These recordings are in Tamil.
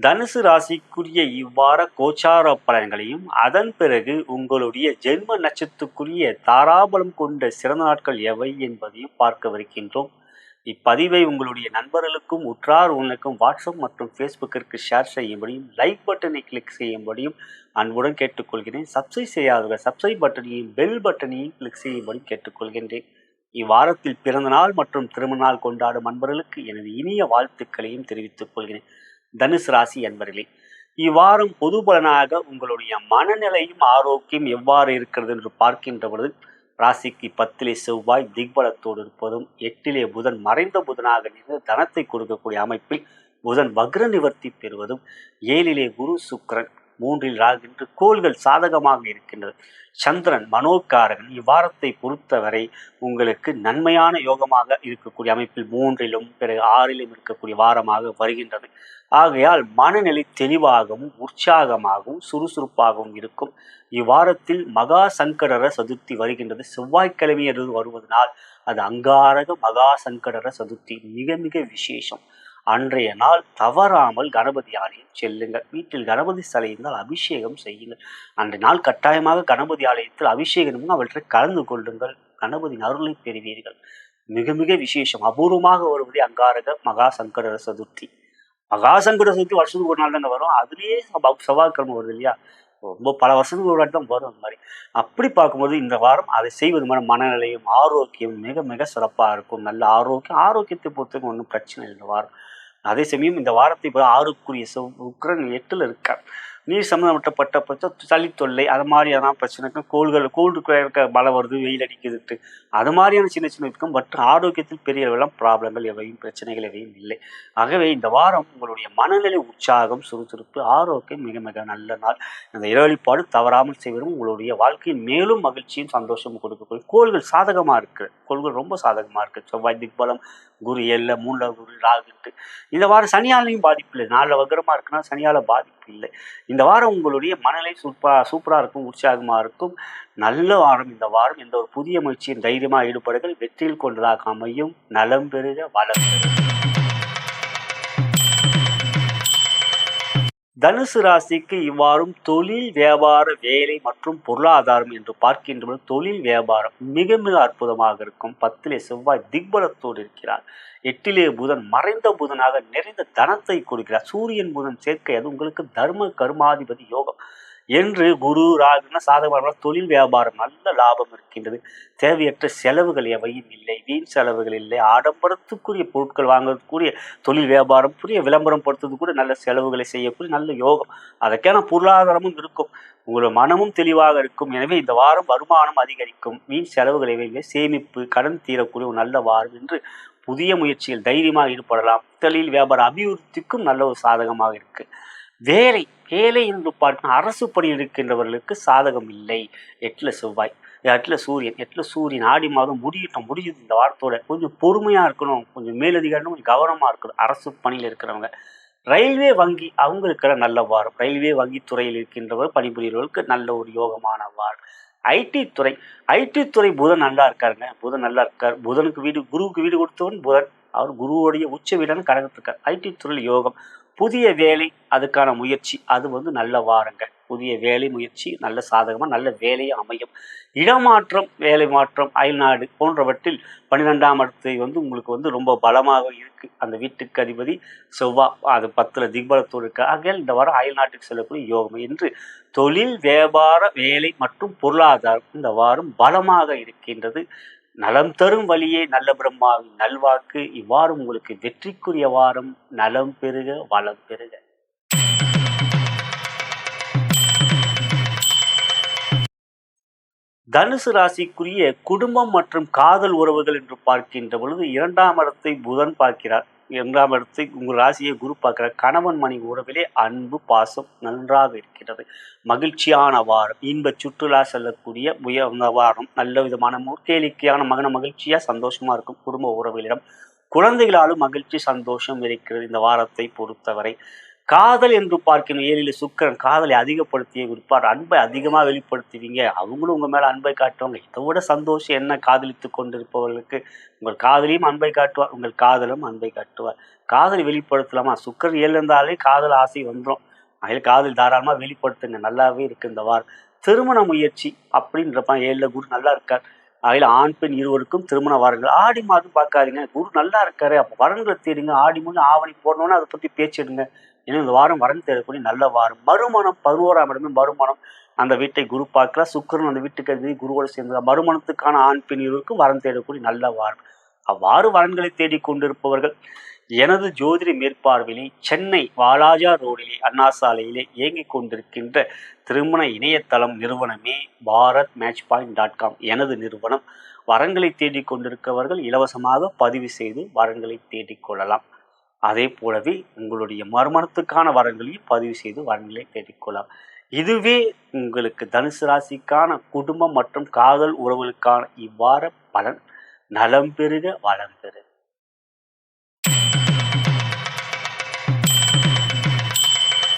தனுசு ராசிக்குரிய இவ்வார கோச்சார பலன்களையும் அதன் பிறகு உங்களுடைய ஜென்ம நட்சத்திரத்துக்குரிய தாராபலம் கொண்ட சிறந்த நாட்கள் எவை என்பதையும் பார்க்கவிருக்கின்றோம். இப்பதிவை உங்களுடைய நண்பர்களுக்கும் உற்றார் உங்களுக்கும் வாட்ஸ்அப் மற்றும் ஃபேஸ்புக்கிற்கு ஷேர் செய்யும்படியும் லைக் பட்டனை கிளிக் செய்யும்படியும் அன்புடன் கேட்டுக்கொள்கிறேன். சப்ஸ்கிரைப் செய்யாதவர்கள் சப்ஸ்கிரைப் பட்டனையும் பெல் பட்டனையும் கிளிக் செய்யும்படியும் கேட்டுக்கொள்கின்றேன். இவ்வாரத்தில் பிறந்த நாள் மற்றும் திருமண நாள் கொண்டாடும் அன்பர்களுக்கு எனது இனிய வாழ்த்துக்களையும் தெரிவித்துக் கொள்கிறேன். தனுசு ராசி அன்பர்களே, இவ்வாரம் பொது பலனாக உங்களுடைய மனநிலையும் ஆரோக்கியம் எவ்வாறு இருக்கிறது என்று பார்க்கின்ற பொழுது, ராசிக்கு 10 செவ்வாய் திக்பலத்தோடு இருப்பதும் 8 புதன் மறைந்த புதனாக இருந்து தனத்தை கொடுக்கக்கூடிய அமைப்பில் புதன் வக்ர நிவர்த்தி பெறுவதும் 7 குரு சுக்கிரன் 3 ராகு என்று கோள்கள் சாதகமாக இருக்கின்றது. சந்திரன் மனோகாரகன் இவ்வாரத்தை பொறுத்தவரை உங்களுக்கு நன்மையான யோகமாக இருக்கக்கூடிய அமைப்பில் 3 பிறகு 6 இருக்கக்கூடிய வாரமாக வருகின்றது. ஆகையால் மனநிலை தெளிவாகவும் உற்சாகமாகவும் சுறுசுறுப்பாகவும் இருக்கும். இவ்வாரத்தில் மகா சங்கடர சதுர்த்தி வருகின்றது. செவ்வாய்க்கிழமை வருவதனால் அது அங்காரக மகா சங்கடர சதுர்த்தி மிக மிக விசேஷம். அன்றைய நாள் தவறாமல் கணபதி ஆலயம் செல்லுங்கள். வீட்டில் கணபதி சிலை இருந்தால் அபிஷேகம் செய்யுங்கள். அன்றைய நாள் கட்டாயமாக கணபதி ஆலயத்தில் அபிஷேகம் அவற்றை கலந்து கொள்ளுங்கள். கணபதி அருளை பெறுவீர்கள். மிக மிக விசேஷம். அபூர்வமாக வருவதே அங்காரக மகா சங்கடர சதுர்த்தி. மகா சங்கட சதுர்த்தி வருஷத்துக்கு ஒரு நாள் தானே வரும். அதுலேயே செவ்வாய்க்கிழமை வருது இல்லையா? ரொம்ப பல வருஷத்துக்கு ஒரு வாட்டி தான் வரும். அந்த மாதிரி அப்படி பார்க்கும்போது இந்த வாரம் அதை செய்வது மாதிரி மனநிலையும் ஆரோக்கியம் மிக மிக சிறப்பாக இருக்கும். நல்ல ஆரோக்கியத்தை பொறுத்தவரைக்கும் ஒன்றும் பிரச்சனை இல்லை. இந்த வாரம் அதே சமயம் இந்த வாரத்தை இப்போ 6க்குரிய சுக்கிரன் 8 இருக்கார். நீர் சம்மந்தப்பட்ட சளி தொல்லை அது மாதிரியான பிரச்சனைக்கும் கோல்டுக்கு இருக்க மழை வருது, வெயில் அடிக்குதுட்டு அது மாதிரியான சின்ன சின்ன இருக்கும். பட் ஆரோக்கியத்தில் பெரிய அளவெல்லாம் ப்ராப்ளங்கள் எவையும் பிரச்சனைகள் எவையும் இல்லை. ஆகவே இந்த வாரம் உங்களுடைய மனநிலை உற்சாகம் சுறுசுறுப்பு ஆரோக்கியம் மிக மிக நல்ல நாள். இந்த இரவழிப்பாடு தவறாமல் செய்வதும் உங்களுடைய வாழ்க்கையின் மேலும் மகிழ்ச்சியும் சந்தோஷமும் கொடுக்கக்கூடிய கோள்கள் சாதகமாக இருக்குது. கோள்கள் ரொம்ப சாதகமாக இருக்குது. செவ்வாய் திக்பலம், குரு 7 3 குரு ராகுட்டு. இந்த வாரம் சனியாலையும் பாதிப்பு இல்லை. 4 வக்ரமாக இருக்குன்னா சனியால பாதிப்பு இல்லை. இந்த வாரம் உங்களுடைய மனநிலை சூப்பராக இருக்கும், உற்சாகமாக இருக்கும். நல்ல வாரம் இந்த வாரம். எந்த ஒரு புதிய முயற்சியும் தைரியமாக ஈடுபடுங்கள். வெற்றியில் கொண்டதாக அமையும். நலம் பெறுக வளம் பெறுக. தனுசு ராசிக்கு இவ்வாறும் தொழில் வியாபார வேலை மற்றும் பொருளாதாரம் என்று பார்க்கின்ற தொழில் வியாபாரம் மிக மிக அற்புதமாக இருக்கும். 10 செவ்வாய் திக்பலத்தோடு இருக்கிறார். 8 புதன் மறைந்த புதனாக நிறைந்த தனத்தை கொடுக்கிறார். சூரியன் புதன் சேர்க்கை அது உங்களுக்கு தர்ம கர்மாதிபதி யோகம் என்று குரு ராகுன சாதகமான தொழில் வியாபாரம் நல்ல லாபம் இருக்கின்றது. தேவையற்ற செலவுகள் எவையும் இல்லை, வீண் செலவுகள் இல்லை. ஆடம்பரத்துக்குரிய பொருட்கள் வாங்குறதுக்குரிய தொழில் வியாபாரம் புரிய விளம்பரம் படுத்துறது கூட நல்ல செலவுகளை செய்யக்கூடிய நல்ல யோகம். அதற்கான பொருளாதாரமும் இருக்கும். உங்களோட மனமும் தெளிவாக இருக்கும். எனவே இந்த வாரம் வருமானம் அதிகரிக்கும். வீண் செலவுகள் எவையில்லை. சேமிப்பு கடன் தீரக்கூடிய ஒரு நல்ல வாரம் என்று புதிய முயற்சியில் தைரியமாக ஈடுபடலாம். தொழில் வியாபார அபிவிருத்திக்கும் நல்ல ஒரு சாதகமாக இருக்கு. வேலை என்று பார்க்க அரசு பணி இருக்கின்றவர்களுக்கு சாதகம் இல்லை. 8 செவ்வாய் 8 சூரியன் ஆடி மாதம் முடியுது. இந்த வாரத்தோட கொஞ்சம் பொறுமையா இருக்கணும். கொஞ்சம் மேலதிகாரம் கொஞ்சம் கவனமா இருக்கணும். அரசு பணியில் இருக்கிறவங்க ரயில்வே வங்கி அவங்களுக்கு நல்ல வாரம். ரயில்வே வங்கி துறையில் இருக்கின்றவர் பணிபுரியவர்களுக்கு நல்ல ஒரு யோகமான வாரம். ஐடி துறை புதன் நல்லா இருக்காருங்க. புதனுக்கு வீடு குருவுக்கு வீடு கொடுத்தவன் புதன். அவர் குருவுடைய உச்ச வீடான கடகத்திருக்கார். ஐடி துறையில் யோகம். புதிய வேலை அதுக்கான முயற்சி அது நல்ல வாரங்க. புதிய வேலை முயற்சி நல்ல சாதகமாக நல்ல வேலையை அமையும். இடமாற்றம் வேலை மாற்றம் அயல்நாடு போன்றவற்றில் 12ஆம் இடத்தை உங்களுக்கு ரொம்ப பலமாக இருக்கு. அந்த வீட்டுக்கு அதிபதி செவ்வாய் அது 10 திக்பலத்தோடு இருக்கு. ஆகையால் இந்த வாரம் அயல்நாட்டுக்கு செல்லக்கூடிய யோகம் என்று தொழில் வியாபார வேலை மற்றும் பொருளாதாரம் இந்த வாரம் பலமாக இருக்கின்றது. நலம் தரும் வழியே நல்ல பிரம்மாவின் நல்வாக்கு. இவ்வாறு உங்களுக்கு வெற்றிக்குரிய வாரம். நலம் பெறுக வளம் பெறுக. தனுசு ராசிக்குரிய குடும்பம் மற்றும் காதல் உறவுகள் என்று பார்க்கின்ற பொழுது 2ஆம் இடத்தை புதன் பார்க்கிறார். 2ஆம் இடத்தை உங்கள் ராசியை குரு பார்க்கிறார். கணவன் மனைவி உறவிலே அன்பு பாசம் நன்றாக இருக்கிறது. மகிழ்ச்சியான வாரம். இன்ப சுற்றுலா செல்லக்கூடிய உயர்ந்த வாரம். நல்ல விதமான கேளிக்கையான மகிழ்ச்சியா சந்தோஷமா இருக்கும். குடும்ப உறவுகளிடம் குழந்தைகளாலும் மகிழ்ச்சி சந்தோஷம் இருக்கிறது இந்த வாரத்தை பொறுத்தவரை. காதல் என்று பார்க்கணும். 7ல் சுக்கிரன் காதலை அதிகப்படுத்தியே கொடுப்பார். அன்பை அதிகமா வெளிப்படுத்துவீங்க. அவங்களும் உங்க மேல அன்பை காட்டுவாங்க. இதை விட சந்தோஷம் என்ன காதலித்துக் கொண்டிருப்பவர்களுக்கு? உங்கள் காதலியும் அன்பை காட்டுவார். உங்கள் காதலும் அன்பை காட்டுவார். காதலை வெளிப்படுத்தலாமா? சுக்கிரன் 7 இருந்தாலே காதல் ஆசை வந்துரும். அதில் காதல் தாராளமா வெளிப்படுத்துங்க. நல்லாவே இருக்கு இந்த வாரம். திருமண முயற்சி அப்படின்றப்ப 7ல் குரு நல்லா இருக்கார். அதில் ஆண் பெண் இருவருக்கும் திருமண வாரங்கள். ஆடி மாதம் பார்க்காதீங்க. குரு நல்லா இருக்காரு. அப்போ வரன்களை தேடுங்க. ஆடி மூணு ஆவணி போடணும்னு அதை பத்தி பேச்சிடுங்க. ஏன்னா இந்த வாரம் வரன் தேடக்கூடிய நல்ல வாரம். மறுமணம் 11ஆம் இடமே மறுமணம். அந்த வீட்டை குரு பார்க்கலாம். சுக்கிரன் அந்த வீட்டுக்கு அதிபதி குருவோடு சேர்ந்து மறுமணத்துக்கான ஆண் பெண் இருவருக்கும் வரன் தேடக்கூடிய நல்ல வாரம். அவ்வாறு வரன்களை தேடிக் கொண்டிருப்பவர்கள் எனது ஜோதிட மேற்பார்வையிலே சென்னை வாலாஜா ரோடிலே அண்ணா சாலையிலே இயங்கிக் கொண்டிருக்கின்ற திருமண இணையதளம் நிறுவனமே bharatmatchpoint.com எனது நிறுவனம். வரன்களை தேடிக் கொண்டிருக்கிறவர்கள் இலவசமாக பதிவு செய்து வரன்களை தேடிக்கொள்ளலாம். அதே போலவே உங்களுடைய மறுமணத்துக்கான வரன்களையும் பதிவு செய்து வரன்களை தேடிக்கொள்ளலாம். இதுவே உங்களுக்கு தனுசு ராசிக்கான குடும்பம் மற்றும் காதல் உறவுகளுக்கான இவ்வார பலன். நலம் பெறுக வளம் பெறுக.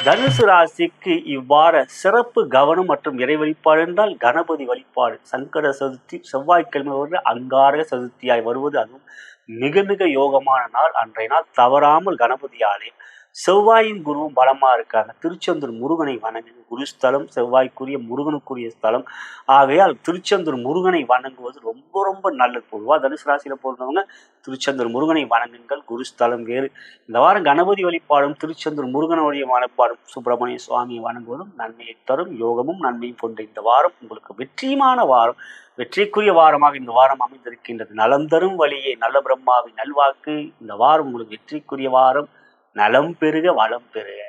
தனுசு ராசிக்கு இவ்வாற சிறப்பு கவனம் மற்றும் இறை வழிபாடு என்றால் கணபதி வழிபாடு. சங்கட சதுர்த்தி செவ்வாய்க்கிழமை வருவது அங்காரக சதுர்த்தியாய் வருவது, அதுவும் மிக மிக யோகமான நாள். அன்றைய நாள் தவறாமல் கணபதி ஆலயம். செவ்வாயின் குருவும் பலமா இருக்காங்க. திருச்செந்தூர் முருகனை வணங்கு. குருஸ்தலம் செவ்வாய்க்குரிய முருகனுக்குரிய ஸ்தலம். ஆகையால் திருச்செந்தூர் முருகனை வணங்குவது ரொம்ப ரொம்ப நல்லது. பொதுவாக தனுசு ராசியில போடுறவங்க திருச்செந்தூர் முருகனை வணங்குங்கள். குருஸ்தலம் வேறு. இந்த வாரம் கணபதி வழிபாடும் திருச்செந்தூர் முருகனுடைய வழிபாடும் சுப்பிரமணிய சுவாமியை வணங்குவதும் நன்மையை தரும். யோகமும் நன்மையும் கொண்ட இந்த வாரம் உங்களுக்கு வெற்றியமான வாரம். வெற்றிக்குரிய வாரமாக இந்த வாரம் அமைந்திருக்கின்றது. நலம் தரும் வழியே நல்ல பிரம்மாவின் நல்வாக்கு. இந்த வாரம் உங்களுக்கு வெற்றிக்குரிய வாரம். நலம் பெறுக வளம் பெறுக.